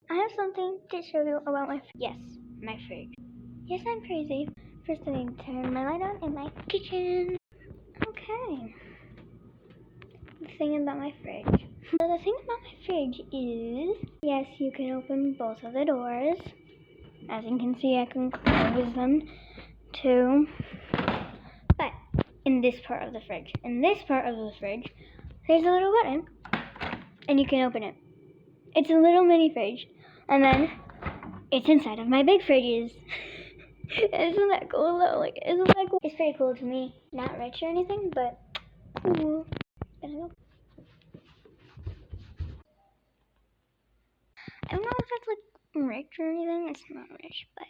I have something to show you about my yes, my fridge. Yes, I'm crazy. First I need to turn my light on in my kitchen. Okay. The thing about my fridge. So the thing about my fridge is, yes, you can open both of the doors. As you can see, I can close them too. But in this part of the fridge, there's a little button, and you can open it. It's a little mini fridge, and then it's inside of my big fridges. Isn't that cool though? Like, isn't that cool? It's pretty cool to me. Not rich or anything, but cool. I don't know. I don't know if that's like rich or anything. It's not rich, but